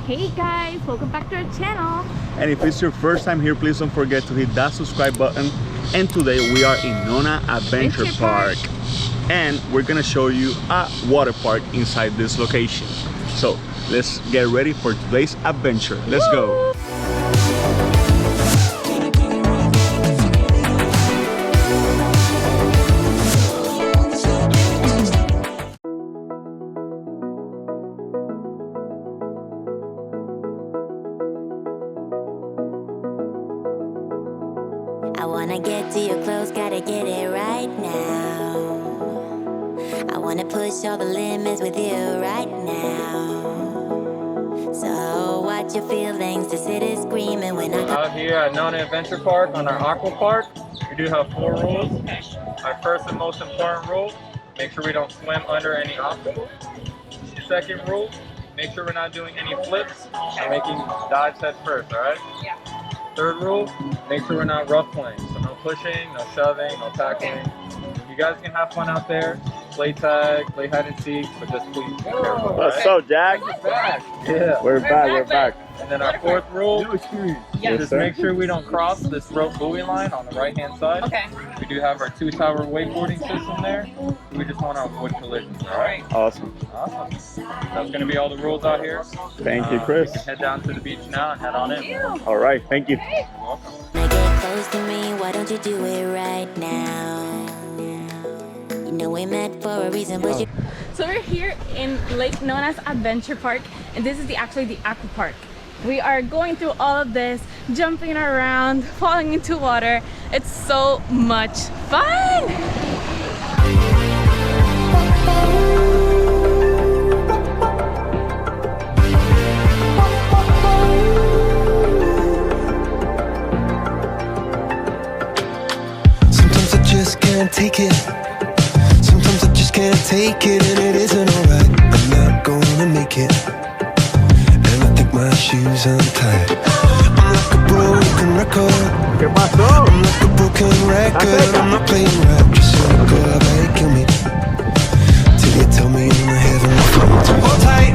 Hey guys, welcome back to our channel. And if it's your first time here, please don't forget to hit that subscribe button. And today we are in Nona Adventure Park. And we're gonna show you a water park inside this location. So let's get ready for today's adventure. Let's go. I wanna get to your clothes, gotta get it right now. I wanna push all the limits with you right now. So watch your feelings, the city's screaming when I Out here at Nona Adventure Park on our Aqua Park, we do have 4 rules. Our first and most important rule, make sure we don't swim under any obstacles. Second rule, make sure we're not doing any flips or making dives head first, alright? Yeah. Third rule, make sure we're not rough playing. So no pushing, no shoving, no tackling. You guys can have fun out there, play tag, play hide and seek, but just please be careful. What's up, Jack? Yeah. We're back. And then our 4th rule, Yes, just make sure we don't cross this rope buoy line on the right hand side. Okay. We do have our 2-tower wakeboarding system there. We just want to avoid collisions, alright? Awesome. Awesome. That's going to be all the rules out here. Thank you, Chris. We can head down to the beach now and head on in. All right, thank you. You're welcome. get close to me, why don't you do it right now? You know we met for a reason, but you So we're here in Lake Nona's Adventure Park, and this is actually the Aqua Park. We are going through all of this, jumping around, falling into water. It's so much fun! Sometimes I just can't take it. Sometimes I just can't take it, and it isn't alright. I'm not gonna make it, and I think my shoes untied. I'm like a broken record. I'm like a broken record. I'm not playing right. Just so go away, kill me till you tell me I'm a heavenly phone. Hold tight,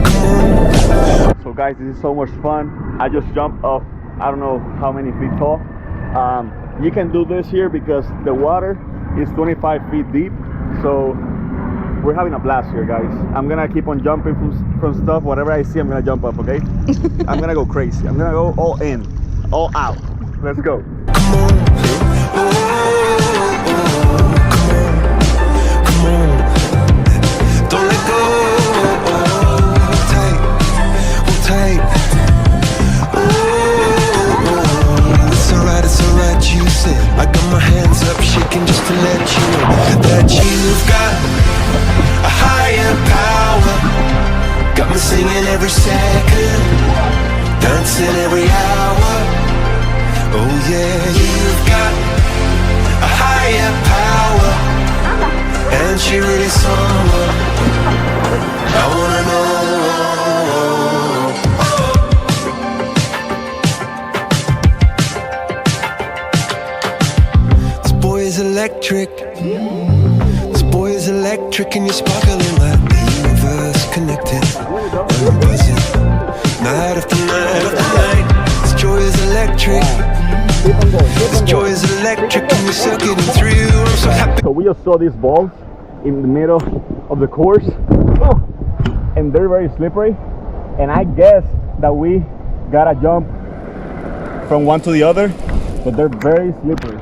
come on. So guys, this is so much fun. I just jumped off, I don't know how many feet tall. You can do this here because the water is 25 feet deep. So we're having a blast here, guys. I'm gonna keep on jumping from stuff. Whatever I see, I'm gonna jump up, okay? I'm gonna go crazy. I'm gonna go all in, all out. Let's go. Don't let go. Hold tight, hold tight. It's alright, you said. I got my hands up shaking just to let you know that you've got a higher power. Got me singing every second, dancing every hour. Oh yeah, you've got a higher power, and she really someone I wanna know. This boy is electric. This boy is electric, and you're sparkling like the universe connected. And I'm buzzing night after night after night. This joy is electric. This joy is electric, and you're circuiting through. I'm so happy. So we just saw these balls in the middle of the course, and they're very slippery. And I guess that we gotta jump from one to the other, but they're very slippery.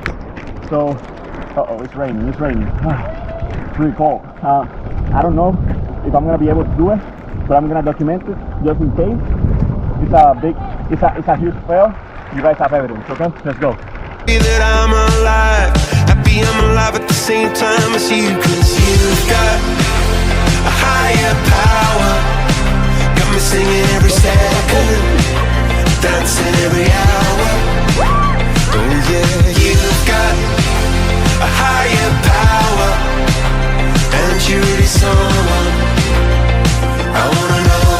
So, uh-oh, it's raining. It's pretty cold. I don't know if I'm gonna be able to do it, but I'm gonna document it just in case. It's a huge fail. You guys have evidence, okay? Let's go. That I'm alive, happy I'm alive at the same time as you. Cause you've got a higher power, got me singing every second, dancing every hour. Oh yeah, you've got a higher power, and you're really someone I wanna know.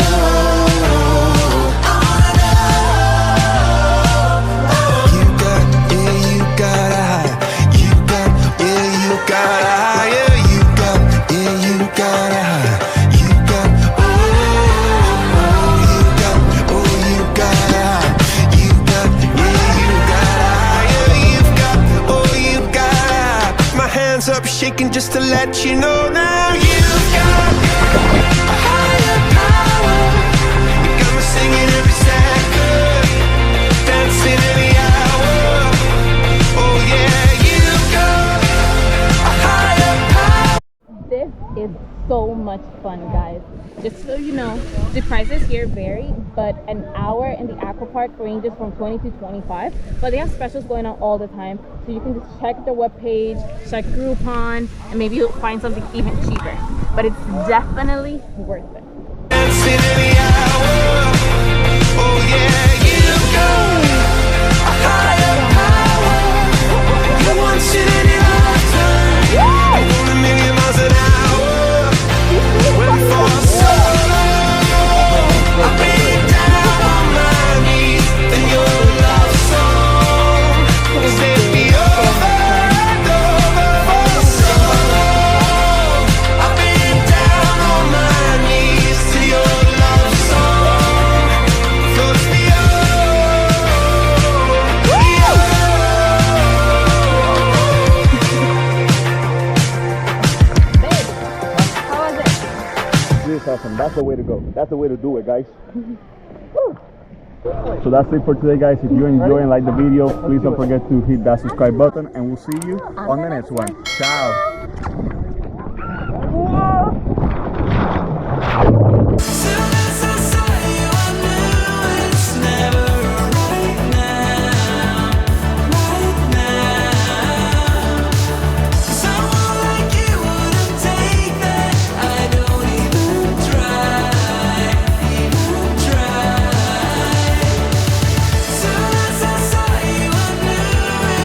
shaking just to let you know now you've got a higher power. You got me singing every second, dancing every hour. Oh yeah, you've got a higher power. This is so much fun, guys. Just so you know, the prices here vary, but an hour in the Aqua Park ranges from 20 to 25, but they have specials going on all the time, so you can just check their webpage, check Groupon, and maybe you'll find something even cheaper, but it's definitely worth it. Dancing every hour. Oh yeah, you've got a higher power. You once in any lifetime. You're going a million miles an hour. Went for so long. I've been down on my knees in your love song. Take me over and over for so long. I've been down on my knees to your love song. Floats me How was it? This is awesome. That's the way to go. That's the way to do it, guys. So that's it for today, guys. If you enjoy and like the video, please don't forget to hit that subscribe button, and we'll see you on the next one. Ciao.